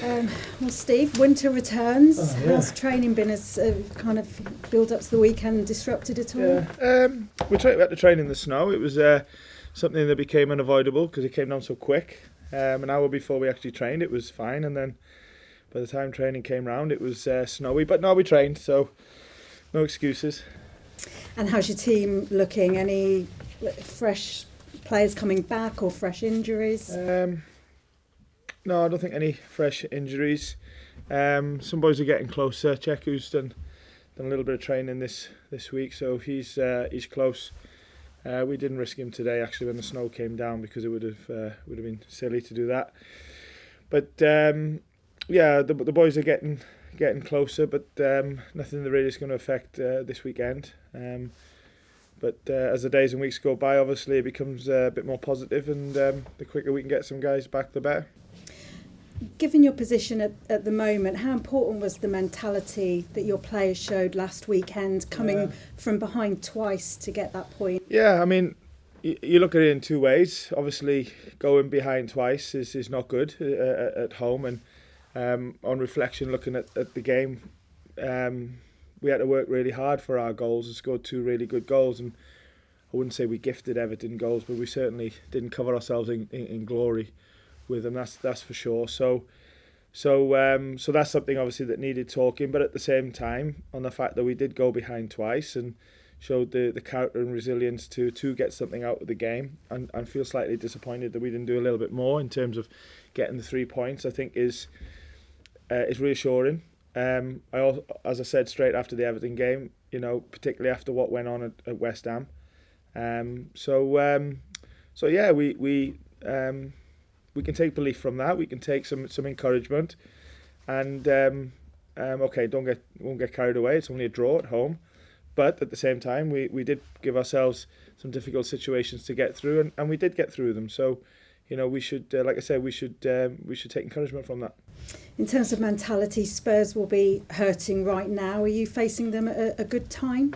Well, Steve, winter returns. Oh, yeah. How's training been as kind of build up to the weekend disrupted at all? Yeah, we had to train in the snow. It was something that became unavoidable because it came down so quick. An hour before we actually trained, it was fine, and then by the time training came round, it was snowy. But no, we trained, so no excuses. And how's your team looking? Any fresh players coming back or fresh injuries? No, I don't think any fresh injuries. Some boys are getting closer. Cheku's done a little bit of training this week, so he's close. We didn't risk him today actually when the snow came down because it would have been silly to do that. But yeah, the boys are getting closer, but nothing that really is going to affect this weekend. But as the days and weeks go by, obviously it becomes a bit more positive, and the quicker we can get some guys back, the better. Given your position at the moment, how important was the mentality that your players showed last weekend, coming from behind twice to get that point? Yeah, I mean, you look at it in two ways. Obviously, going behind twice is not good at home, and on reflection, looking at the game, we had to work really hard for our goals and scored two really good goals. And I wouldn't say we gifted Everton goals, but we certainly didn't cover ourselves in glory with them. That's for sure. So that's something obviously that needed talking. But at the same time, on the fact that we did go behind twice and showed the character and resilience to get something out of the game, and feel slightly disappointed that we didn't do a little bit more in terms of getting the 3 points, I think is reassuring. As I said straight after the Everton game, particularly after what went on at West Ham. So yeah, we can take belief from that. We can take some encouragement, and okay, won't get carried away. It's only a draw at home, but at the same time, we did give ourselves some difficult situations to get through, and we did get through them. So, we should, like I said, we should take encouragement from that. In terms of mentality, Spurs will be hurting right now. Are you facing them at a good time?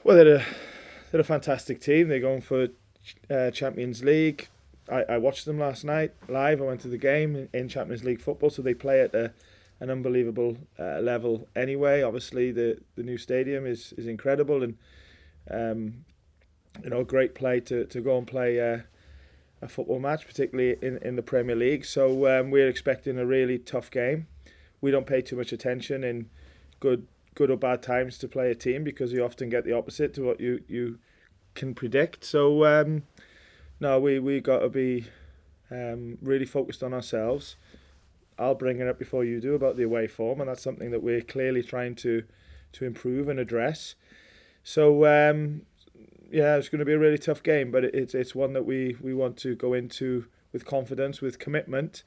Well, they're a fantastic team. They're going for Champions League. I watched them last night live. I went to the game in Champions League football, so they play at an unbelievable level anyway. Obviously, the new stadium is incredible, and a great play to go and play a football match, particularly in the Premier League. So we're expecting a really tough game. We don't pay too much attention in good or bad times to play a team because you often get the opposite to what you can predict. So no, we got to be really focused on ourselves. I'll bring it up before you do about the away form, and that's something that we're clearly trying to improve and address. So yeah, it's going to be a really tough game, but it's one that we want to go into with confidence, with commitment,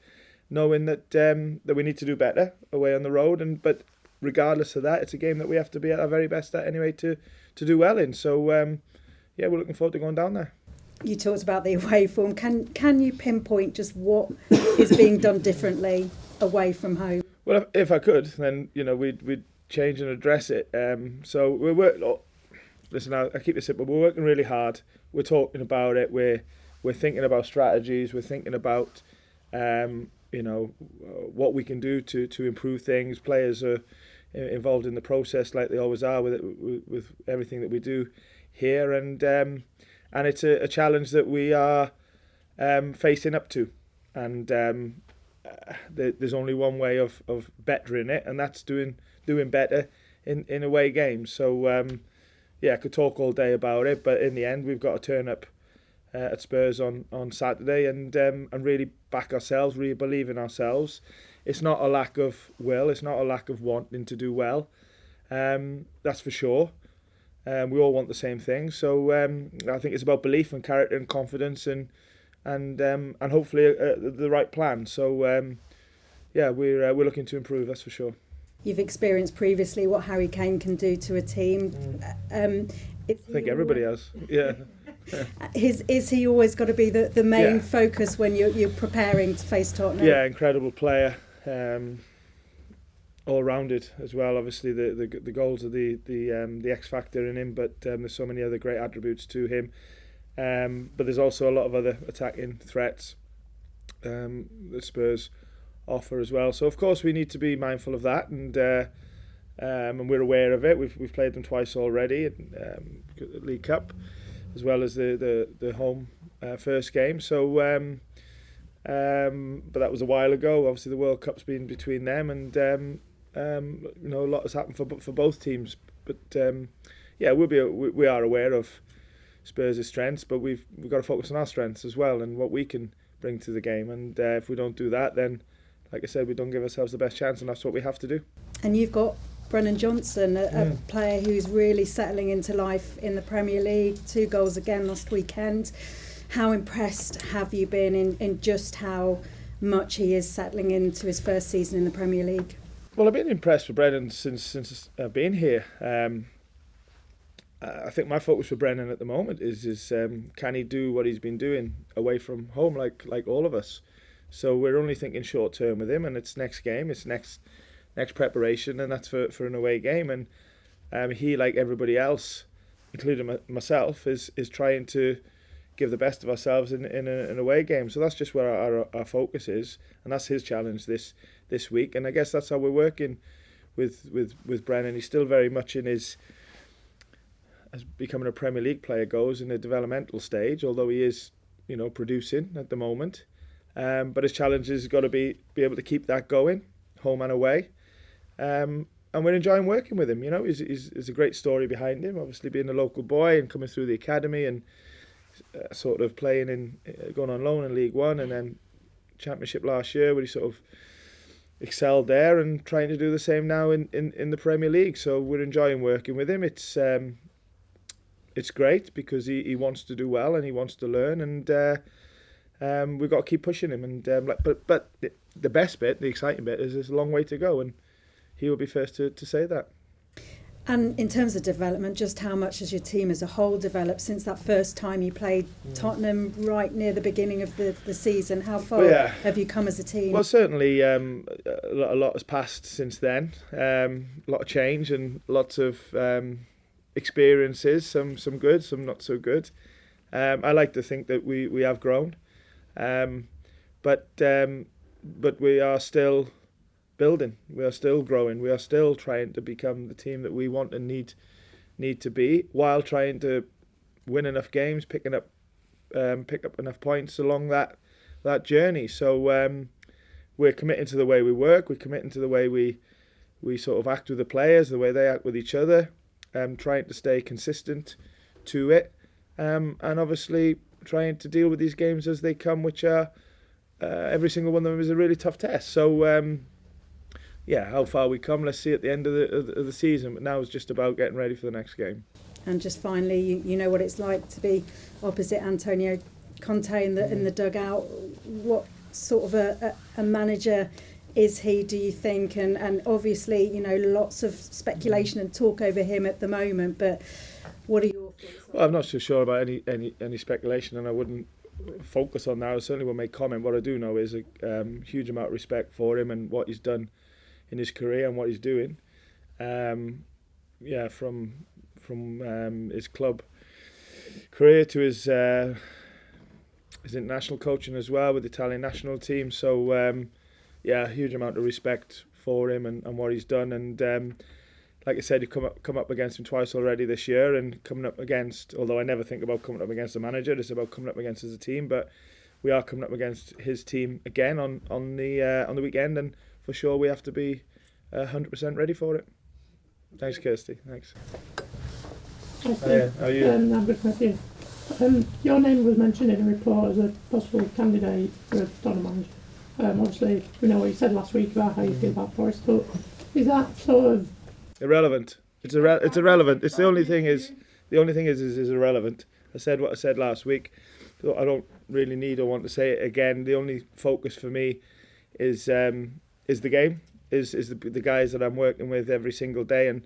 knowing that we need to do better away on the road. But regardless of that, it's a game that we have to be at our very best at anyway to do well in. So yeah, we're looking forward to going down there. You talked about the away form. Can you pinpoint just what is being done differently away from home? Well, if I could, then we'd change and address it. So listen, I keep it simple. We're working really hard. We're talking about it. We're thinking about strategies. We're thinking about what we can do to improve things. Players are involved in the process like they always are with everything that we do here, and it's a challenge that we are facing up to, and there's only one way of bettering it, and that's doing better in away games. So yeah, I could talk all day about it, but in the end, we've got to turn up at Spurs on Saturday and really back ourselves, really believe in ourselves. It's not a lack of will, it's not a lack of wanting to do well. That's for sure. We all want the same thing, so I think it's about belief and character and confidence and hopefully the right plan. So yeah, we're looking to improve. That's for sure. You've experienced previously what Harry Kane can do to a team. I think everybody has. Yeah. Is he always got to be the main focus when you're preparing to face Tottenham? Yeah, incredible player. All rounded as well. Obviously, the goals are the X factor in him, but there's so many other great attributes to him. But there's also a lot of other attacking threats. that Spurs offer as well. So of course we need to be mindful of that, and we're aware of it. We've played them twice already, the League Cup, as well as the home first game. So, but that was a while ago. Obviously, the World Cup's been between them, and a lot has happened for both teams. But we are aware of Spurs' strengths, but we've got to focus on our strengths as well and what we can bring to the game. And if we don't do that, then, like I said, we don't give ourselves the best chance, and that's what we have to do. And you've got Brennan Johnson, a player who's really settling into life in the Premier League. 2 goals again last weekend. How impressed have you been in just how much he is settling into his first season in the Premier League? Well, I've been impressed with Brennan since I've been here. I think my focus for Brennan at the moment is can he do what he's been doing away from home, like all of us. So we're only thinking short term with him, and it's next game, it's next preparation, and that's for an away game. And he, like everybody else, including myself, is trying to give the best of ourselves in an away game. So that's just where our focus is, and that's his challenge this week. And I guess that's how we're working with Brennan. He's still very much in his, as becoming a Premier League player goes, in the developmental stage, although he is, producing at the moment. But his challenge has got to be able to keep that going, home and away. And we're enjoying working with him. He's a great story behind him, obviously being a local boy and coming through the academy and sort of playing going on loan in League One and then Championship last year, where he sort of excelled there, and trying to do the same now in the Premier League. So we're enjoying working with him. It's great because he wants to do well and he wants to learn, and we've got to keep pushing him. And but the best bit, the exciting bit, is there's a long way to go, and he will be first to say that. And in terms of development, just how much has your team as a whole developed since that first time you played Tottenham right near the beginning of the season? How far have you come as a team? Well, certainly a lot has passed since then. A lot of change and lots of experiences, some good, some not so good. I like to think that we have grown, but we are still building. We are still growing. We are still trying to become the team that we want and need to be, while trying to win enough games, pick up enough points along that journey. So we're committing to the way we work. We're committing to the way we sort of act with the players, the way they act with each other. Trying to stay consistent to it, and obviously trying to deal with these games as they come, which are every single one of them is a really tough test. So how far we come, let's see at the end of the season. But now it's just about getting ready for the next game. And just finally, you know what it's like to be opposite Antonio Conte in the dugout. What sort of a manager is he, do you think? And obviously, lots of speculation and talk over him at the moment, but what are your thoughts? Well, I'm not so sure about any speculation, and I wouldn't focus on that. I certainly won't make comment. What I do know is a huge amount of respect for him and what he's done in his career and what he's doing. From his club career to his international coaching as well with the Italian national team. So a huge amount of respect for him and what he's done. And like I said, you've come up against him twice already this year, and coming up against, although I never think about coming up against a manager, it's about coming up against as a team. But we are coming up against his team again on the weekend, and for sure we have to be 100% ready for it. Thanks, Kirsty. Thanks. Hi, how are you? I'm good, thank you. Your name was mentioned in a report as a possible candidate for a Tottenham manager. Obviously, we know what you said last week about how you feel about Forest, but is that sort of irrelevant? It's irrelevant. It's the only thing is irrelevant. I said what I said last week. I don't really need or want to say it again. The only focus for me is the game, is the guys that I'm working with every single day, and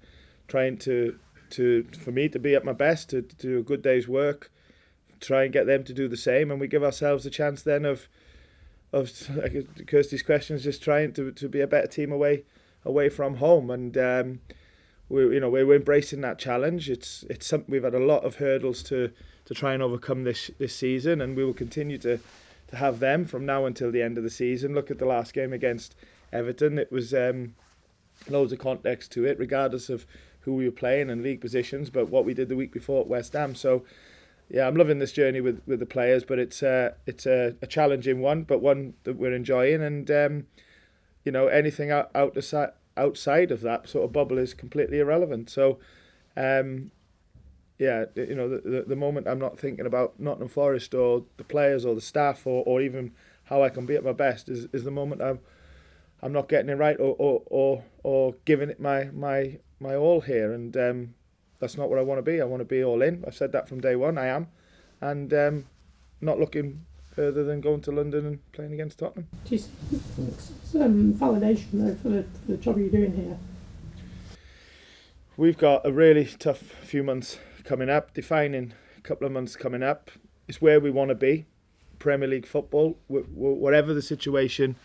trying to for me to be at my best, to do a good day's work, try and get them to do the same, and we give ourselves a chance then of like Kirsty's questions, just trying to be a better team away from home. And we're embracing that challenge. It's something we've had a lot of hurdles to try and overcome this season, and we will continue to have them from now until the end of the season. Look at the last game against Everton. It was loads of context to it, regardless of who we were playing and league positions, but what we did the week before at West Ham. So yeah, I'm loving this journey with the players, but it's a challenging one, but one that we're enjoying. And anything outside of that sort of bubble is completely irrelevant. So the moment I'm not thinking about Nottingham Forest or the players or the staff or even how I can be at my best is the moment I'm not getting it right or giving it my all here. And that's not what I want to be. I want to be all in. I've said that from day one. I am. And not looking further than going to London and playing against Tottenham. Do you see some validation though for the job you're doing here? We've got a really tough few months coming up, defining couple of months coming up. It's where we want to be, Premier League football, whatever the situation,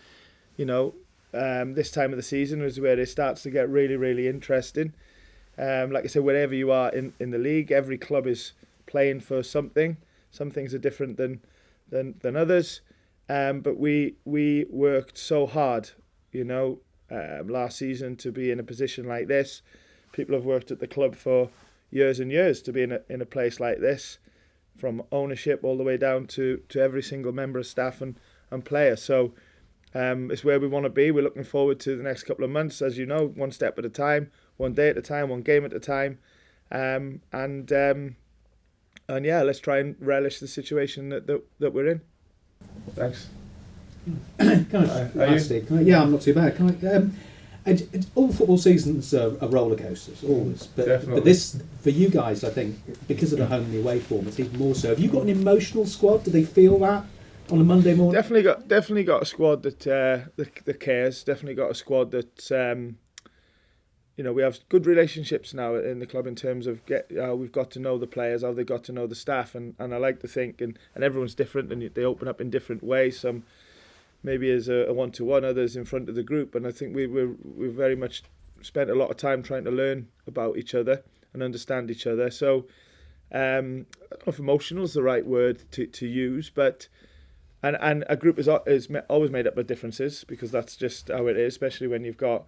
this time of the season is where it starts to get really, really interesting. Like I said, wherever you are in the league, every club is playing for something. Some things are different than others. But we worked so hard, last season to be in a position like this. People have worked at the club for years and years to be in a place like this, from ownership all the way down to every single member of staff and player. So it's where we want to be. We're looking forward to the next couple of months, as you know, one step at a time, one day at a time, one game at a time. And yeah, let's try and relish the situation that we're in. Thanks. Yeah, I'm not too bad. All football seasons are roller coasters, always. But this, for you guys, I think, because of the home and the away form, it's even more so. Have you got an emotional squad? Do they feel that on a Monday morning? Definitely got a squad that cares. Definitely got a squad that we have good relationships now in the club in terms of we've got to know the players, how they got to know the staff, and I like to think, and everyone's different and they open up in different ways. Some maybe as a one-to-one, others in front of the group, and I think we've very much spent a lot of time trying to learn about each other and understand each other. So I don't know if emotional is the right word to use, but and a group is always made up of differences, because that's just how it is, especially when you've got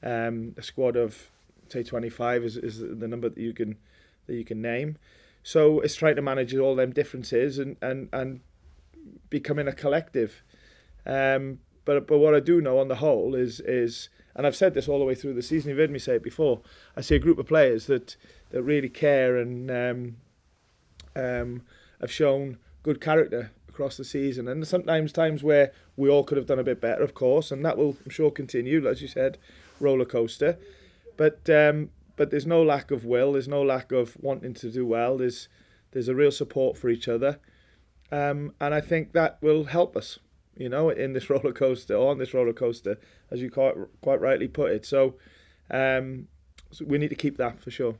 a squad of say 25 is the number that you can name. So it's trying to manage all them differences and becoming a collective. But what I do know on the whole is, and I've said this all the way through the season, you've heard me say it before, I see a group of players that really care and have shown good character across the season. And sometimes times where we all could have done a bit better, of course, and that will, I'm sure, continue, as you said, roller coaster. But there's no lack of will, there's no lack of wanting to do well, there's a real support for each other. And I think that will help us, in this roller coaster, or on this roller coaster, as you quite rightly put it. So we need to keep that for sure.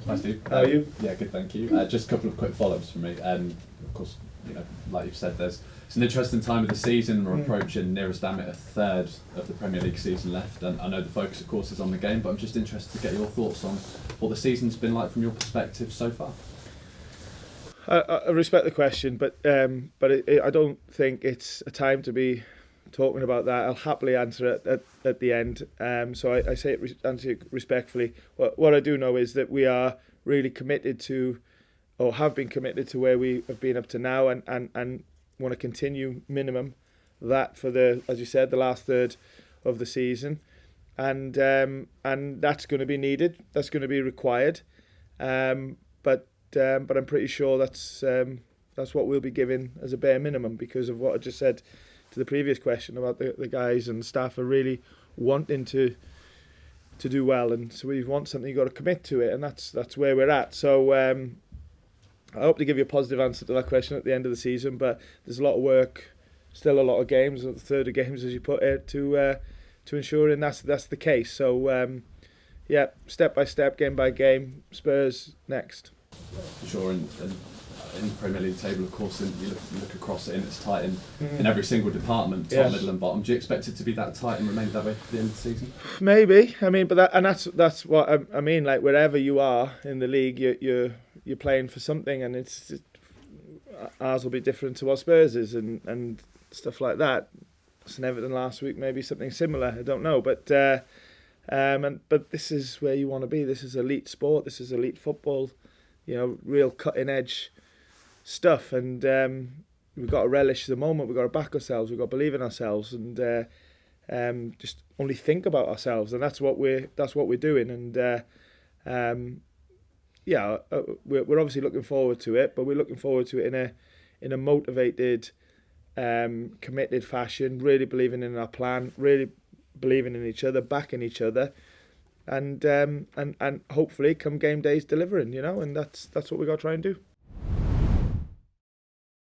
Hi Steve. How are you? Yeah, good, thank you. Just a couple of quick follow-ups from me. Of course, like you've said, it's an interesting time of the season. We're approaching nearest damn it a third of the Premier League season left, and I know the focus, of course, is on the game, but I'm just interested to get your thoughts on what the season's been like from your perspective so far. I respect the question, but I don't think it's a time to be talking about that. I'll happily answer it at the end. So I say answer it respectfully. What I do know is that we are really committed to, or have been committed to, where we have been up to now, and want to continue minimum that for as you said, the last third of the season, and that's going to be needed. That's going to be required. But I'm pretty sure that's what we'll be given as a bare minimum, because of what I just said to the previous question about the guys and staff are really wanting to do well, and so we want something, you've got to commit to it, and that's where we're at. So I hope to give you a positive answer to that question at the end of the season, but there's a lot of work, still a lot of games, a third of games as you put it, to ensuring that's the case. So yeah, step by step, game by game, Spurs next. For sure, and in the Premier League table, of course, and you look across it, and it's tight in every single department, top, middle, and bottom. Do you expect it to be that tight and remain that way at the end of the season? Maybe. I mean, but that's what I mean. Like, wherever you are in the league, you're playing for something, and ours will be different to what Spurs is and stuff like that. St Everton last week, maybe something similar. I don't know, but but this is where you want to be. This is elite sport. This is elite football. You know, real cutting edge stuff, and we've got to relish the moment. We've got to back ourselves. We've got to believe in ourselves, and just only think about ourselves, and that's what we're doing. And we're obviously looking forward to it, but we're looking forward to it in a motivated, committed fashion. Really believing in our plan. Really believing in each other, backing each other, and hopefully come game days delivering. You know, and that's what we got to try and do.